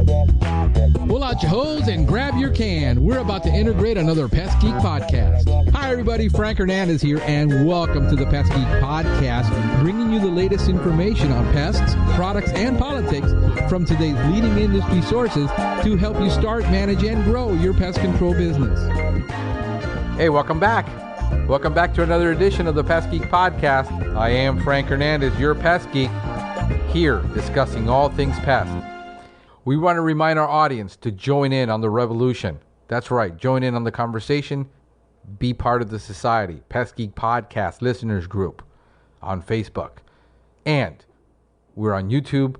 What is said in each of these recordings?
Pull out your hose and grab your can. We're about to integrate another Pest Geek podcast. Hi, everybody. Frank Hernandez here, and welcome to the Pest Geek podcast, bringing you the latest information on pests, products, and politics from today's leading industry sources to help you start, manage, and grow your pest control business. Hey, welcome back. Welcome back to another edition of the Pest Geek podcast. I am Frank Hernandez, your Pest Geek, here discussing all things pest. We want to remind our audience to join in on the revolution. That's right, join in on the conversation, be part of the society. Pest Geek Podcast Listeners Group on Facebook. And we're on YouTube.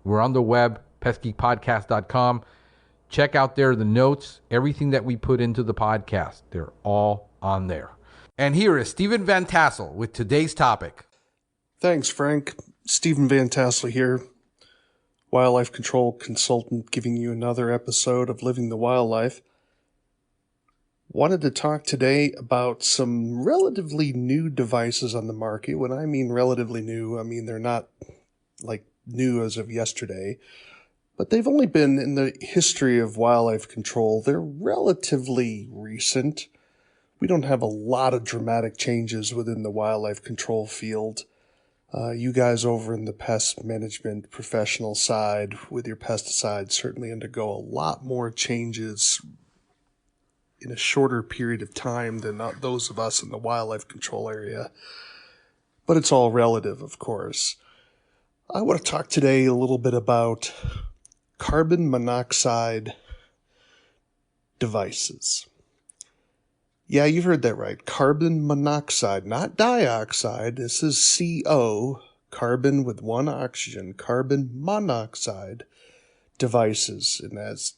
We're on the web, pestgeekpodcast.com. Check out there the notes, everything that we put into the podcast. They're all on there. And here is Stephen Van Tassel with today's topic. Thanks, Frank. Stephen Van Tassel here, wildlife control consultant, giving you another episode of Living the Wildlife. Wanted to talk today about some relatively new devices on the market. When I mean relatively new, I mean they're not like new as of yesterday, but they've only been in the history of wildlife control. They're relatively recent. We don't have a lot of dramatic changes within the wildlife control field. You guys over in the pest management professional side with your pesticides certainly undergo a lot more changes in a shorter period of time than those of us in the wildlife control area. But it's all relative, of course. I want to talk today a little bit about carbon monoxide devices. Yeah, you heard that right. Carbon monoxide, not dioxide. This is CO, carbon with one oxygen, carbon monoxide devices. And as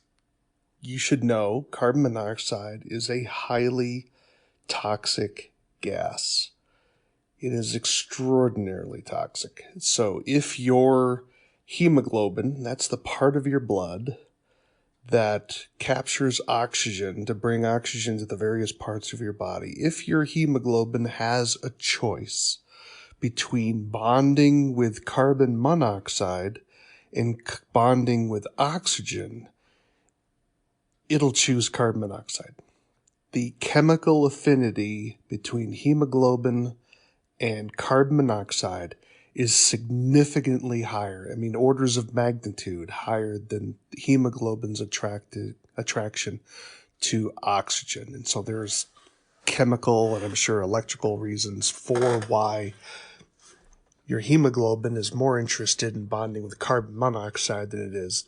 you should know, carbon monoxide is a highly toxic gas. It is extraordinarily toxic. So if your hemoglobin, that's the part of your blood that captures oxygen to bring oxygen to the various parts of your body. If your hemoglobin has a choice between bonding with carbon monoxide and bonding with oxygen, it'll choose carbon monoxide. The chemical affinity between hemoglobin and carbon monoxide is significantly higher. I mean, orders of magnitude higher than hemoglobin's attraction to oxygen. And so there's chemical and I'm sure electrical reasons for why your hemoglobin is more interested in bonding with carbon monoxide than it is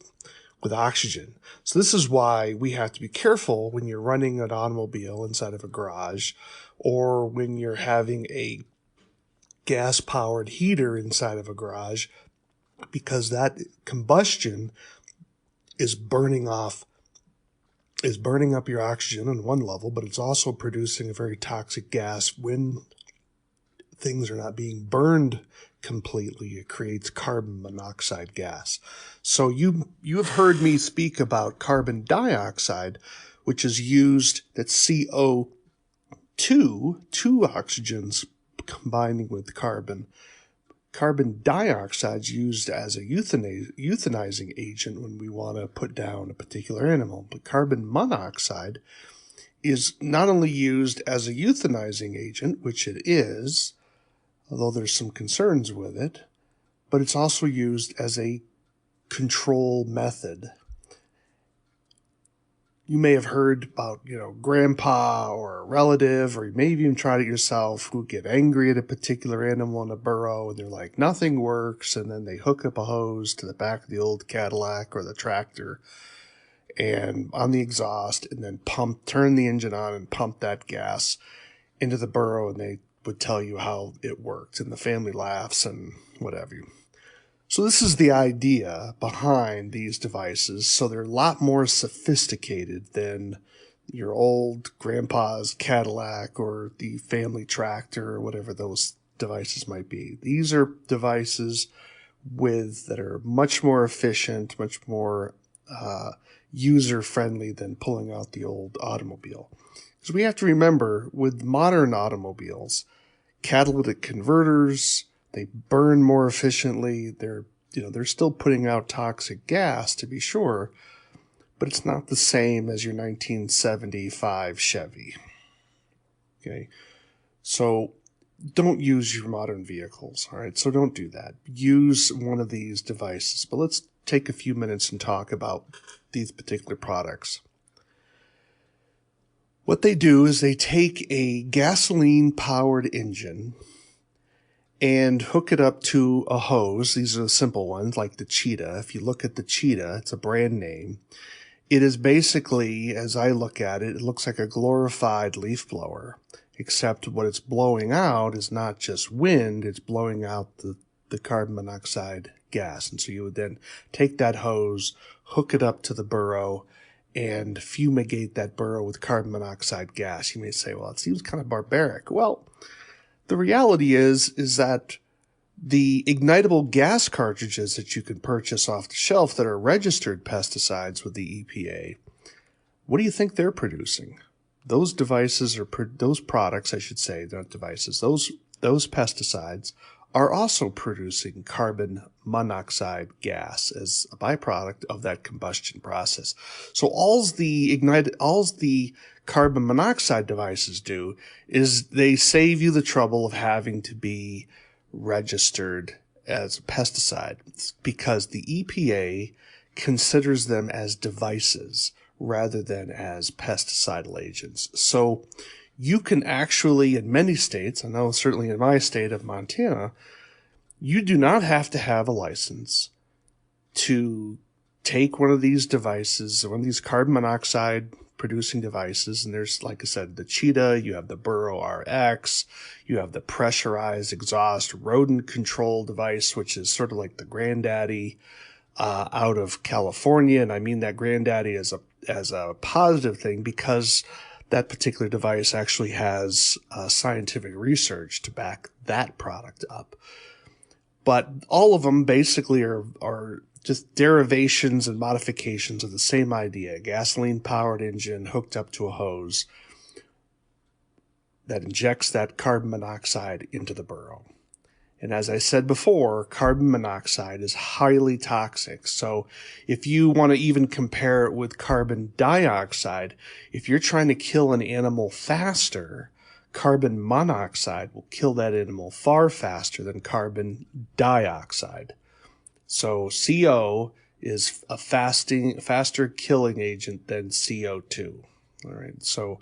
with oxygen. So this is why we have to be careful when you're running an automobile inside of a garage or when you're having a gas-powered heater inside of a garage, because that combustion is burning up your oxygen on one level, but it's also producing a very toxic gas. When things are not being burned completely, it creates carbon monoxide gas. So you have heard me speak about carbon dioxide, which is used, that's CO2, two oxygens combining with carbon. Carbon dioxide is used as a euthanizing agent when we want to put down a particular animal. But carbon monoxide is not only used as a euthanizing agent, which it is, although there's some concerns with it, but it's also used as a control method. You may have heard about, grandpa or a relative, or you may have even tried it yourself, who get angry at a particular animal in a burrow, and they're like, nothing works, and then they hook up a hose to the back of the old Cadillac or the tractor, and on the exhaust, and then turn the engine on and pump that gas into the burrow, and they would tell you how it worked, and the family laughs and whatever. So this is the idea behind these devices. So they're a lot more sophisticated than your old grandpa's Cadillac or the family tractor or whatever those devices might be. These are devices that are much more efficient, much more user-friendly than pulling out the old automobile. Because we have to remember, with modern automobiles, catalytic converters, they burn more efficiently. They're they're still putting out toxic gas, to be sure, but it's not the same as your 1975 Chevy. Okay, so don't use your modern vehicles, all right? So don't do that. Use one of these devices. But let's take a few minutes and talk about these particular products. What they do is they take a gasoline-powered engine and hook it up to a hose. These are the simple ones, like the Cheetah. If you look at the Cheetah, it's a brand name. It is basically, as I look at it, it looks like a glorified leaf blower, except what it's blowing out is not just wind, it's blowing out the carbon monoxide gas. And so you would then take that hose, hook it up to the burrow, and fumigate that burrow with carbon monoxide gas. You may say, well, it seems kind of barbaric. Well, the reality is that the ignitable gas cartridges that you can purchase off the shelf that are registered pesticides with the EPA, what do you think they're producing? Those devices those products, I should say, not devices, those pesticides are also producing carbon monoxide gas as a byproduct of that combustion process. So all the carbon monoxide devices do is they save you the trouble of having to be registered as a pesticide, because the EPA considers them as devices rather than as pesticidal agents. So you can actually, in many states, I know certainly in my state of Montana, you do not have to have a license to take one of these devices, one of these carbon monoxide producing devices. And there's, like I said, the Cheetah, you have the Burrow RX, you have the pressurized exhaust rodent control device, which is sort of like the granddaddy out of California. And I mean that granddaddy as a positive thing, because that particular device actually has scientific research to back that product up. But all of them basically are just derivations and modifications of the same idea. Gasoline-powered engine hooked up to a hose that injects that carbon monoxide into the burrow. And as I said before, carbon monoxide is highly toxic. So if you want to even compare it with carbon dioxide, if you're trying to kill an animal faster, carbon monoxide will kill that animal far faster than carbon dioxide. So CO is a faster killing agent than CO2. All right. So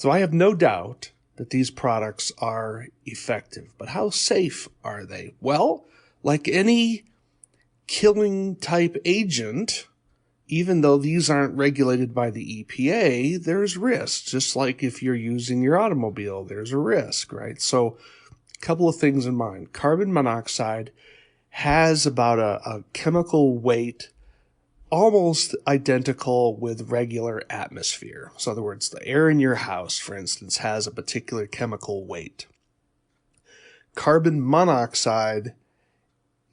I have no doubt that these products are effective. But how safe are they? Well, like any killing type agent, even though these aren't regulated by the EPA, there's risk. Just like if you're using your automobile, there's a risk, right? So a couple of things in mind. Carbon monoxide has about a chemical weight almost identical with regular atmosphere. So in other words, the air in your house, for instance, has a particular chemical weight. Carbon monoxide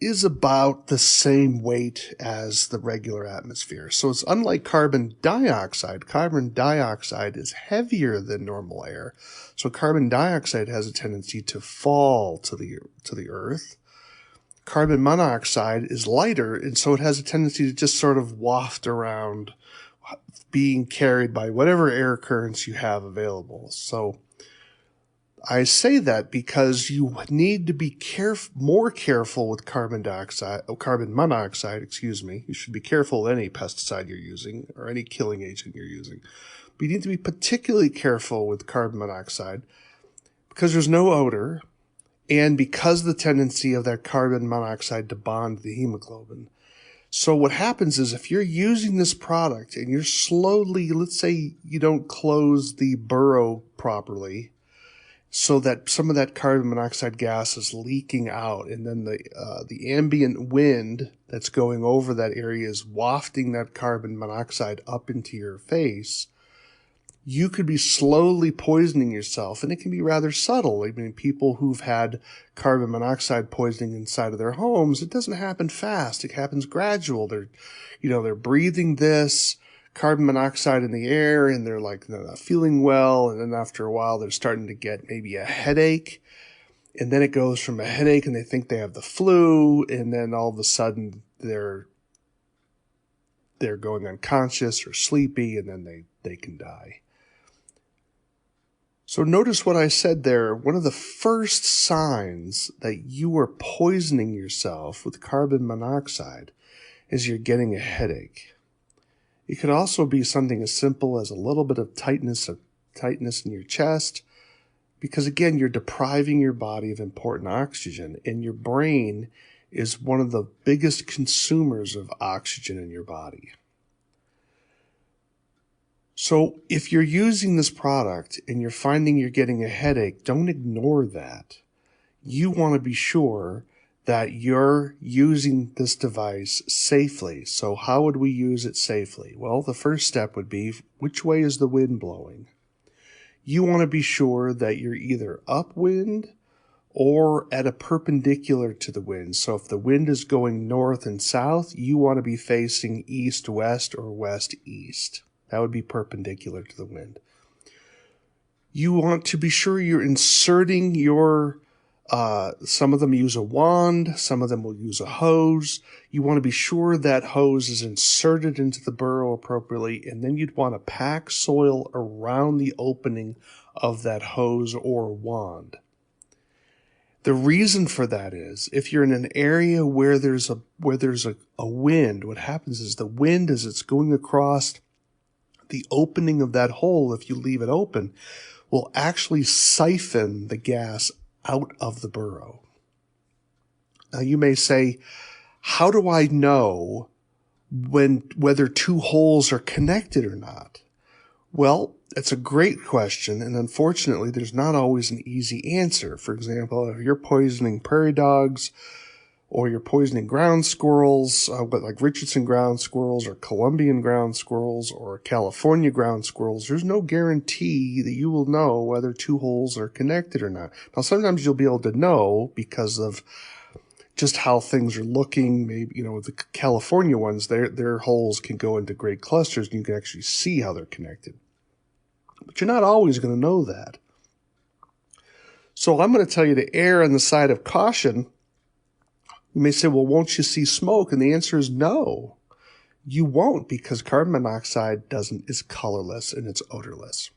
is about the same weight as the regular atmosphere. So it's unlike carbon dioxide. Carbon dioxide is heavier than normal air. So carbon dioxide has a tendency to fall to the earth. Carbon monoxide is lighter, and so it has a tendency to just sort of waft around, being carried by whatever air currents you have available. So I say that because you need to be more careful with carbon monoxide. You should be careful with any pesticide you're using or any killing agent you're using. But you need to be particularly careful with carbon monoxide because there's no odor, and because of the tendency of that carbon monoxide to bond to the hemoglobin. So what happens is if you're using this product and you're slowly, let's say you don't close the burrow properly so that some of that carbon monoxide gas is leaking out, and then the ambient wind that's going over that area is wafting that carbon monoxide up into your face, you could be slowly poisoning yourself, and it can be rather subtle. I mean, people who've had carbon monoxide poisoning inside of their homes, it doesn't happen fast. It happens gradual. They're breathing this carbon monoxide in the air, and they're not feeling well. And then after a while, they're starting to get maybe a headache. and then it goes from a headache and they think they have the flu, and then all of a sudden they're going unconscious or sleepy, and then they can die. So notice what I said there. One of the first signs that you are poisoning yourself with carbon monoxide is you're getting a headache. It could also be something as simple as a little bit of tightness in your chest, because again, you're depriving your body of important oxygen, and your brain is one of the biggest consumers of oxygen in your body. So if you're using this product and you're finding you're getting a headache, don't ignore that. You want to be sure that you're using this device safely. So how would we use it safely? Well, the first step would be, which way is the wind blowing? You want to be sure that you're either upwind or at a perpendicular to the wind. So if the wind is going north and south, you want to be facing east-west or west-east. That would be perpendicular to the wind. You want to be sure you're inserting your, some of them use a wand, some of them will use a hose. You want to be sure that hose is inserted into the burrow appropriately, and then you'd want to pack soil around the opening of that hose or wand. The reason for that is, if you're in an area where there's a wind, what happens is the wind, as it's going across the opening of that hole, if you leave it open, will actually siphon the gas out of the burrow. Now you may say, how do I know whether two holes are connected or not? Well, it's a great question, and unfortunately there's not always an easy answer. For example, if you're poisoning prairie dogs, or you're poisoning ground squirrels, like Richardson ground squirrels or Colombian ground squirrels or California ground squirrels, there's no guarantee that you will know whether two holes are connected or not. Now, sometimes you'll be able to know because of just how things are looking. Maybe, the California ones, their holes can go into great clusters and you can actually see how they're connected. But you're not always going to know that. So I'm going to tell you to err on the side of caution. You may say, well, won't you see smoke? And the answer is no. You won't, because carbon monoxide is colorless and it's odorless.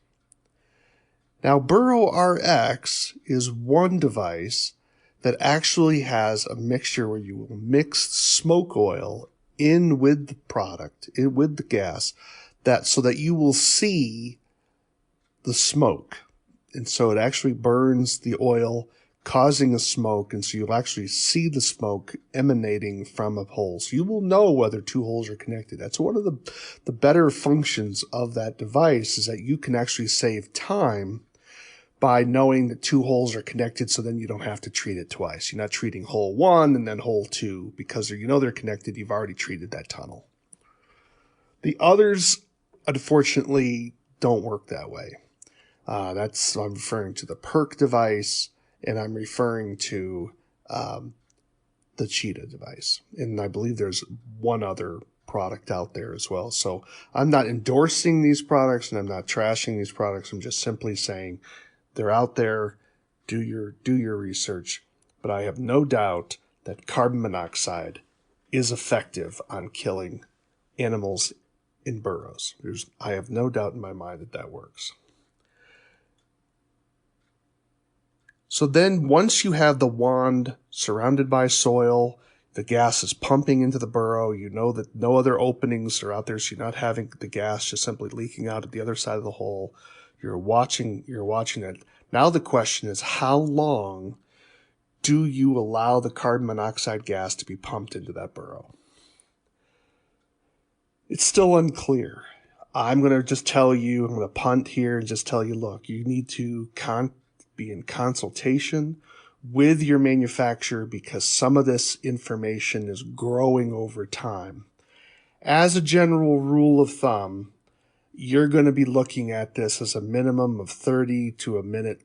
Now, Burrow RX is one device that actually has a mixture where you will mix smoke oil in with the product, with the gas, so that you will see the smoke. And so it actually burns the oil, causing a smoke, and so you'll actually see the smoke emanating from a hole. So you will know whether two holes are connected. That's one of the better functions of that device, is that you can actually save time by knowing that two holes are connected, so then you don't have to treat it twice. You're not treating hole one and then hole two, because they're connected. You've already treated that tunnel. The others, unfortunately, don't work that way. I'm referring to the PERC device, and I'm referring to the Cheetah device. And I believe there's one other product out there as well. So I'm not endorsing these products and I'm not trashing these products. I'm just simply saying they're out there. Do your research. But I have no doubt that carbon monoxide is effective on killing animals in burrows. I have no doubt in my mind that works. So then once you have the wand surrounded by soil, the gas is pumping into the burrow, you know that no other openings are out there, so you're not having the gas just simply leaking out at the other side of the hole. You're watching it. Now the question is, how long do you allow the carbon monoxide gas to be pumped into that burrow? It's still unclear. I'm going to just tell you, I'm going to punt here and just tell you, look, you need to be in consultation with your manufacturer, because some of this information is growing over time. As a general rule of thumb, you're going to be looking at this as a minimum of 30 to a minute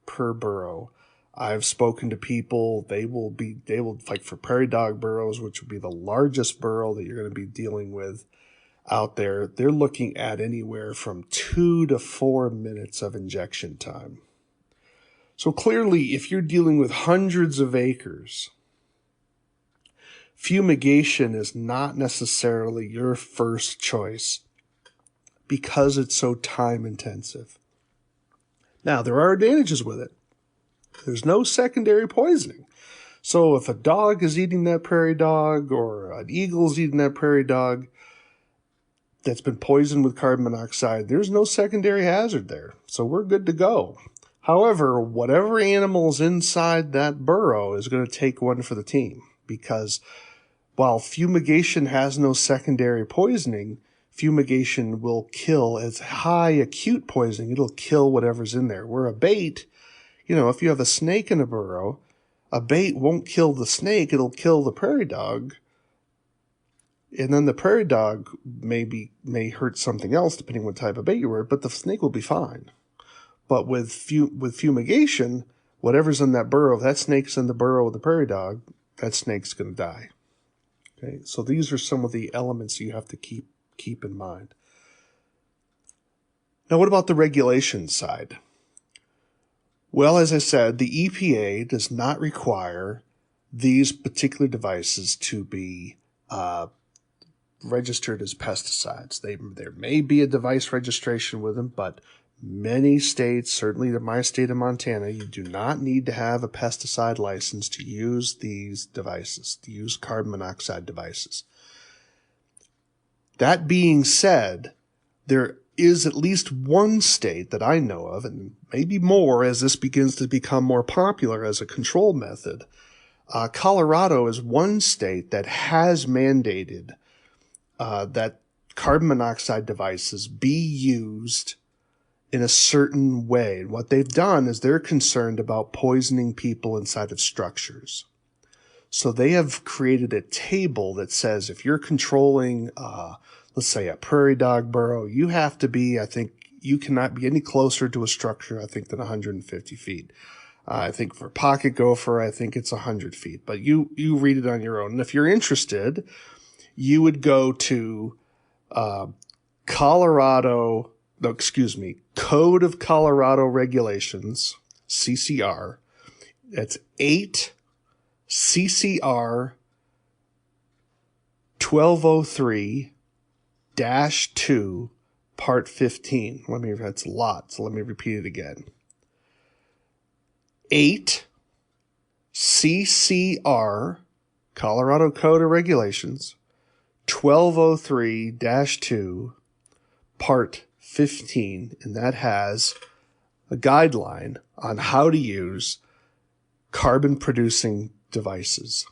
per burrow. I've spoken to people, they will like for prairie dog burrows, which would be the largest burrow that you're going to be dealing with out there, they're looking at anywhere from 2 to 4 minutes of injection time. So clearly, if you're dealing with hundreds of acres, fumigation is not necessarily your first choice because it's so time intensive. Now, there are advantages with it. There's no secondary poisoning. So if a dog is eating that prairie dog or an eagle is eating that prairie dog that's been poisoned with carbon monoxide, there's no secondary hazard there. So we're good to go. However, whatever animal's inside that burrow is going to take one for the team, because while fumigation has no secondary poisoning, fumigation will kill as high acute poisoning. It'll kill whatever's in there. Where a bait, if you have a snake in a burrow, a bait won't kill the snake. It'll kill the prairie dog. And then the prairie dog may hurt something else depending what type of bait you were, but the snake will be fine. But with fumigation, whatever's in that burrow, if that snake's in the burrow of the prairie dog, that snake's going to die. Okay, so these are some of the elements you have to keep in mind. Now, what about the regulation side? Well, as I said, the EPA does not require these particular devices to be registered as pesticides. There may be a device registration with them, but many states, certainly my state of Montana, you do not need to have a pesticide license to use these devices, to use carbon monoxide devices. That being said, there is at least one state that I know of, and maybe more as this begins to become more popular as a control method. Colorado is one state that has mandated that carbon monoxide devices be used in a certain way. And what they've done is they're concerned about poisoning people inside of structures. So they have created a table that says if you're controlling, let's say a prairie dog burrow, you have to be, you cannot be any closer to a structure, than 150 feet. I think for pocket gopher, it's 100 feet. But you read it on your own. And if you're interested, you would go to Code of Colorado Regulations, CCR. That's 8 CCR 1203-2, Part 15. That's a lot, so let me repeat it again. 8 CCR, Colorado Code of Regulations, 1203-2, Part 15, and that has a guideline on how to use carbon-producing devices.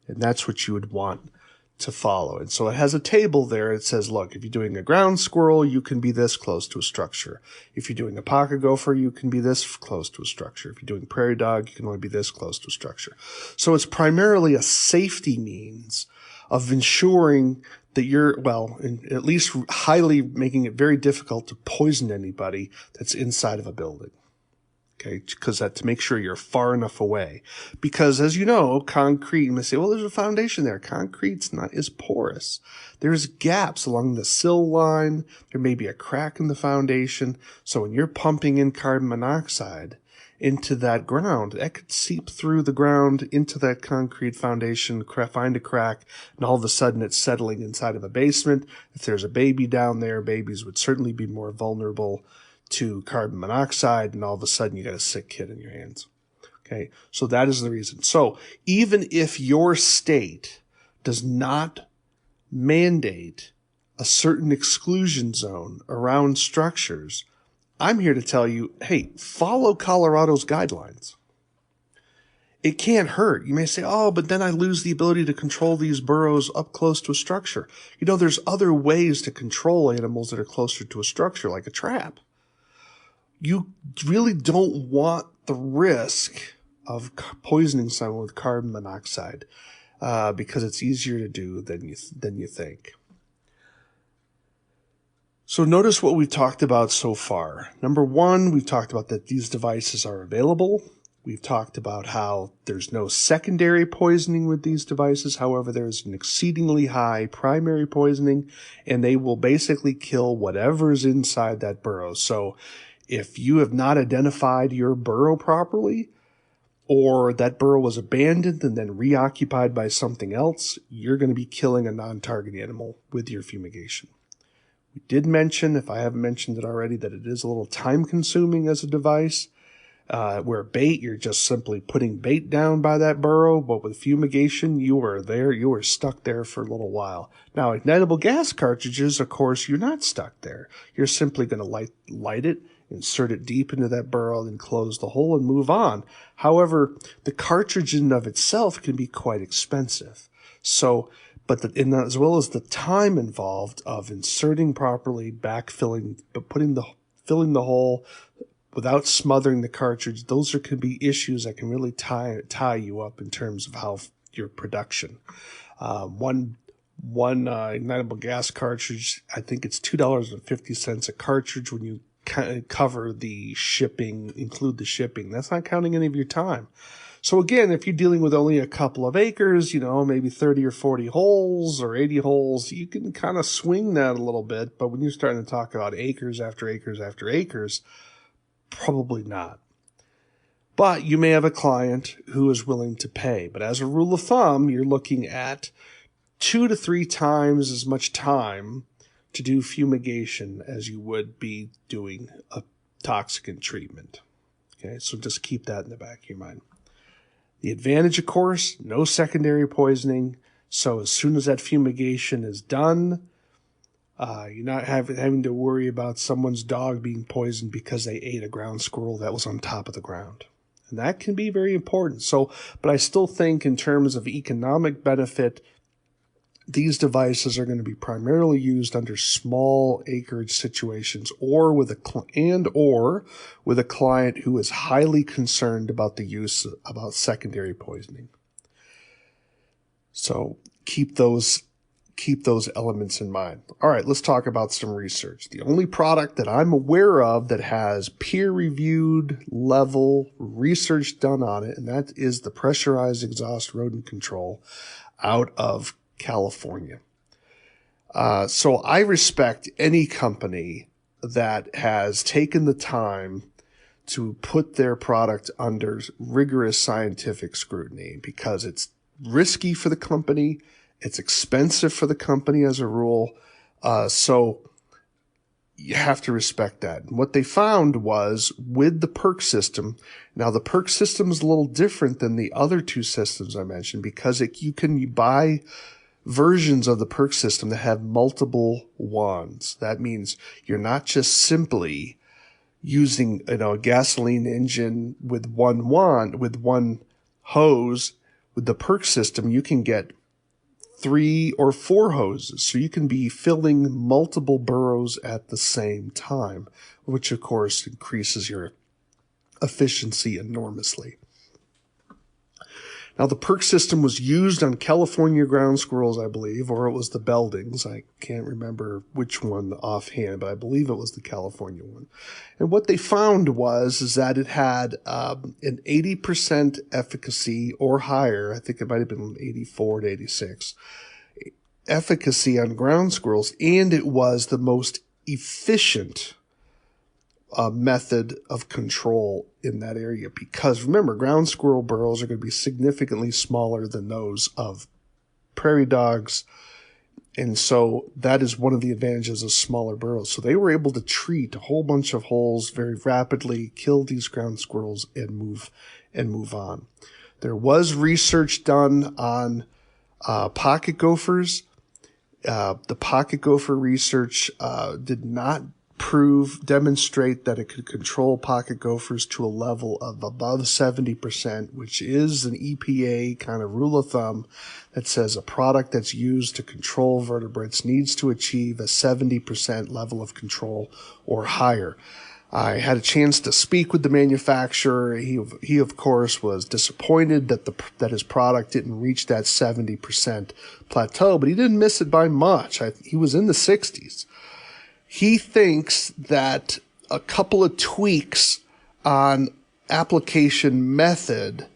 And that's what you would want to follow. And so it has a table there. It says, look, if you're doing a ground squirrel, you can be this close to a structure. If you're doing a pocket gopher, you can be this close to a structure. If you're doing prairie dog, you can only be this close to a structure. So it's primarily a safety means of ensuring that you're, at least highly making it very difficult to poison anybody that's inside of a building. Okay, because to make sure you're far enough away. Because as you know, concrete, you may say, well, there's a foundation there. Concrete's not as porous. There's gaps along the sill line. There may be a crack in the foundation. So when you're pumping in carbon monoxide into that ground, that could seep through the ground into that concrete foundation, find a crack, and all of a sudden it's settling inside of a basement. If there's a baby down there, babies would certainly be more vulnerable to carbon monoxide, and all of a sudden you got a sick kid in your hands. Okay, so that is the reason. So even if your state does not mandate a certain exclusion zone around structures, I'm here to tell you, hey, follow Colorado's guidelines. It can't hurt. You may say, oh, but then I lose the ability to control these burrows up close to a structure. There's other ways to control animals that are closer to a structure, like a trap. You really don't want the risk of poisoning someone with carbon monoxide because it's easier to do than you think. So notice what we've talked about so far. Number one, we've talked about that these devices are available. We've talked about how there's no secondary poisoning with these devices. However, there's an exceedingly high primary poisoning, and they will basically kill whatever's inside that burrow. So If you have not identified your burrow properly, or that burrow was abandoned and then reoccupied by something else, you're going to be killing a non-target animal with your fumigation. We did mention, if I haven't mentioned it already, that it is a little time-consuming as a device. Where bait, you're just simply putting bait down by that burrow, but with fumigation, you are stuck there for a little while. Now, ignitable gas cartridges, of course, you're not stuck there. You're simply going to light it, insert it deep into that burrow, then close the hole and move on. However, the cartridge in and of itself can be quite expensive. So, as well as the time involved of inserting properly, backfilling, but filling the hole without smothering the cartridge, those can be issues that can really tie you up in terms of how your production. One ignitable gas cartridge, I think it's $2.50 a cartridge when you cover the shipping, include the shipping. That's not counting any of your time. So again, if you're dealing with only a couple of acres, maybe 30 or 40 holes or 80 holes, you can kind of swing that a little bit. But when you're starting to talk about acres after acres after acres, probably not. But you may have a client who is willing to pay. But as a rule of thumb, you're looking at 2 to 3 times as much time to do fumigation as you would be doing a toxicant treatment. Okay, so just keep that in the back of your mind. The advantage, of course, no secondary poisoning. So as soon as that fumigation is done, you're not having to worry about someone's dog being poisoned because they ate a ground squirrel that was on top of the ground. And that can be very important. But I still think in terms of economic benefit, these devices are going to be primarily used under small acreage situations or with a client who is highly concerned about about secondary poisoning. So keep those elements in mind. All right, let's talk about some research. The only product that I'm aware of that has peer-reviewed level research done on it, and that is the pressurized exhaust rodent control out of California. So I respect any company that has taken the time to put their product under rigorous scientific scrutiny, because it's risky for the company. It's expensive for the company as a rule. So you have to respect that. And what they found was with the perk system, now the perk system is a little different than the other two systems I mentioned, because you can buy versions of the perk system that have multiple wands. That means you're not just simply using a gasoline engine with one wand, with one hose. With the perk system, you can get 3 or 4 hoses. So you can be filling multiple burrows at the same time, which of course increases your efficiency enormously. Now, the perk system was used on California ground squirrels, I believe, or it was the Beldings. I can't remember which one offhand, but I believe it was the California one. And what they found is that it had an 80% efficacy or higher. I think it might have been 84 to 86 efficacy on ground squirrels, and it was the most efficient method of control in that area, because remember, ground squirrel burrows are going to be significantly smaller than those of prairie dogs, and so that is one of the advantages of smaller burrows. So they were able to treat a whole bunch of holes very rapidly, kill these ground squirrels, and move on. There was research done on pocket gophers. The pocket gopher research did not demonstrate that it could control pocket gophers to a level of above 70%, which is an EPA kind of rule of thumb that says a product that's used to control vertebrates needs to achieve a 70% level of control or higher. I had a chance to speak with the manufacturer. He of course was disappointed that his product didn't reach that 70% plateau, but he didn't miss it by much. He was in the 60s. He thinks that a couple of tweaks on application method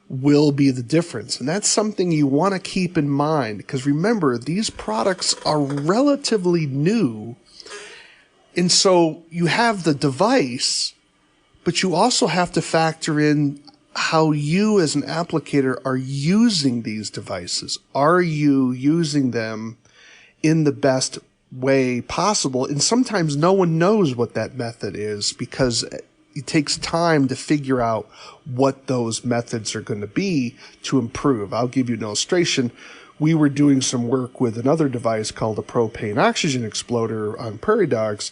will be the difference. And that's something you want to keep in mind, because remember, these products are relatively new And so you have the device, but you also have to factor in how you as an applicator are using these devices. Are you using them in the best way possible? And sometimes no one knows what that method is because it takes time to figure out what those methods are going to be to improve. I'll give you an illustration. We were doing some work with another device called a propane oxygen exploder on prairie dogs,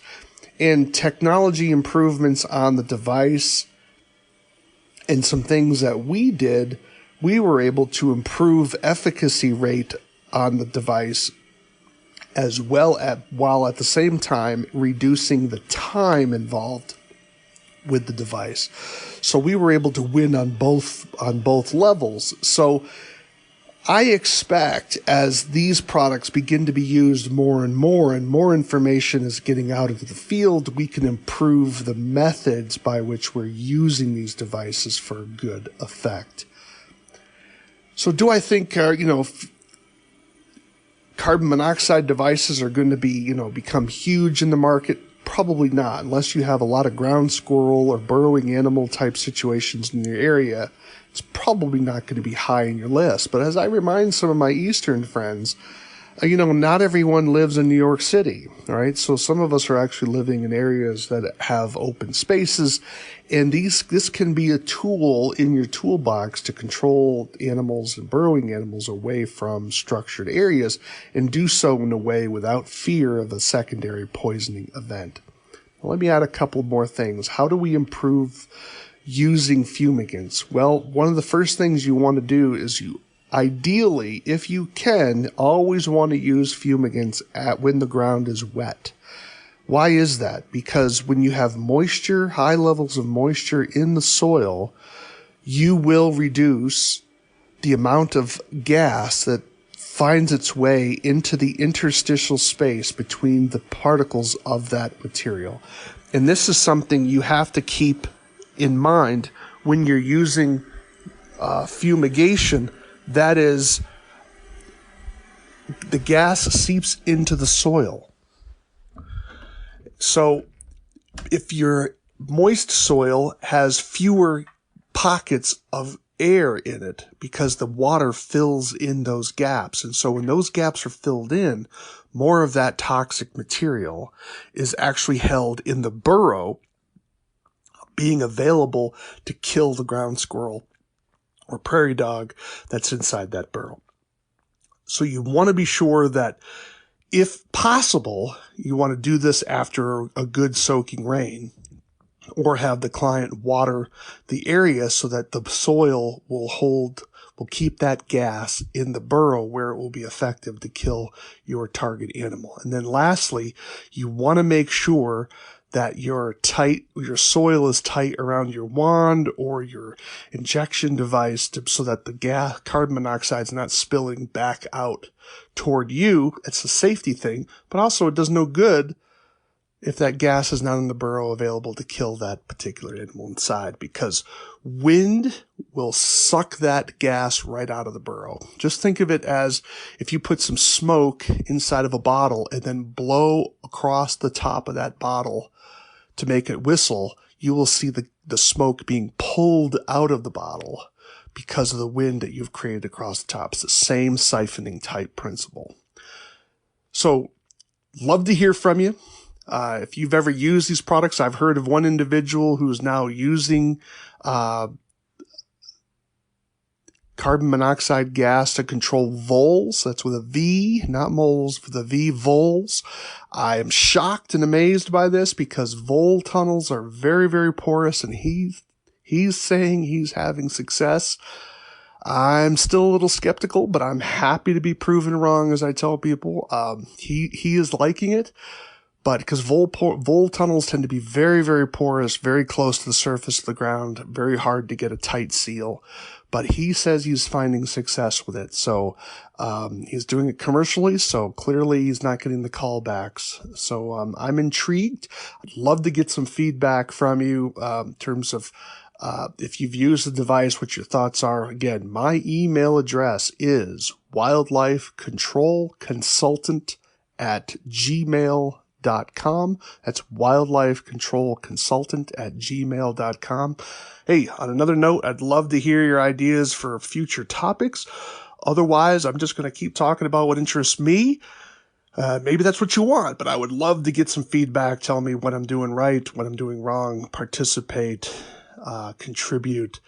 and technology improvements on the device and some things that we did, we were able to improve efficacy rate on the device as well while at the same time reducing the time involved with the device. So we were able to win on both levels. So I expect as these products begin to be used more and more information is getting out into the field, we can improve the methods by which we're using these devices for a good effect. So do I think, carbon monoxide devices are going to be, become huge in the market? Probably not, unless you have a lot of ground squirrel or burrowing animal type situations in your area. It's probably not going to be high in your list. But as I remind some of my Eastern friends, not everyone lives in New York City, all right? So some of us are actually living in areas that have open spaces, and this can be a tool in your toolbox to control animals and burrowing animals away from structured areas and do so in a way without fear of a secondary poisoning event. Well, let me add a couple more things. How do we improve using fumigants? Well, one of the first things you want to do is ideally, if you can, always want to use fumigants when the ground is wet. Why is that? Because when you have moisture, high levels of moisture in the soil, you will reduce the amount of gas that finds its way into the interstitial space between the particles of that material. And this is something you have to keep in mind when you're using fumigation. That is, the gas seeps into the soil. So if your moist soil has fewer pockets of air in it because the water fills in those gaps. And so when those gaps are filled in, more of that toxic material is actually held in the burrow, being available to kill the ground squirrel or prairie dog that's inside that burrow. So you want to be sure that, if possible, you want to do this after a good soaking rain, or have the client water the area so that the soil will keep that gas in the burrow where it will be effective to kill your target animal. And then lastly, you want to make sure that your soil is tight around your wand or your injection device so that the carbon monoxide is not spilling back out toward you. It's a safety thing, but also it does no good if that gas is not in the burrow available to kill that particular animal inside, because wind will suck that gas right out of the burrow. Just think of it as if you put some smoke inside of a bottle and then blow across the top of that bottle to make it whistle, you will see the smoke being pulled out of the bottle because of the wind that you've created across the top. It's the same siphoning type principle. So, love to hear from you. If you've ever used these products, I've heard of one individual who's now using carbon monoxide gas to control voles. That's with a V, not moles, with a V, voles. I am shocked and amazed by this because vole tunnels are very, very porous, and he's saying he's having success. I'm still a little skeptical, but I'm happy to be proven wrong, as I tell people. He is liking it. But because vole tunnels tend to be very, very porous, very close to the surface of the ground, very hard to get a tight seal. But he says he's finding success with it. So he's doing it commercially, so clearly he's not getting the callbacks. So I'm intrigued. I'd love to get some feedback from you in terms of if you've used the device, what your thoughts are. Again, my email address is wildlifecontrolconsultant@gmail.com. wildlifecontrolconsultant.gmail.com. That's wildlifecontrolconsultant@gmail.com. Hey, on another note, I'd love to hear your ideas for future topics. Otherwise, I'm just going to keep talking about what interests me. Maybe that's what you want, but I would love to get some feedback. Tell me what I'm doing right, what I'm doing wrong, participate, contribute.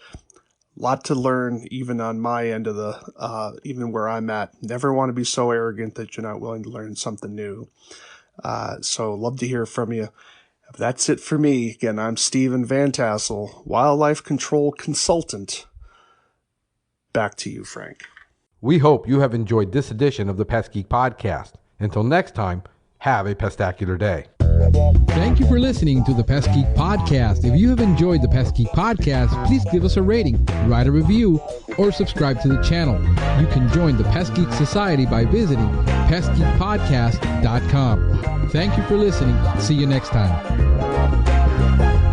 Lot to learn, even on my end of the, even where I'm at. Never want to be so arrogant that you're not willing to learn something new. So love to hear from you. That's it for me. Again, I'm Stephen Van Tassel, Wildlife Control Consultant. Back to you, Frank. We hope you have enjoyed this edition of the Pest Geek Podcast. Until next time, have a pestacular day. Thank you for listening to the Pest Geek Podcast. If you have enjoyed the Pest Geek Podcast, please give us a rating, write a review, or subscribe to the channel. You can join the Pest Geek Society by visiting pestgeekpodcast.com. Thank you for listening. See you next time.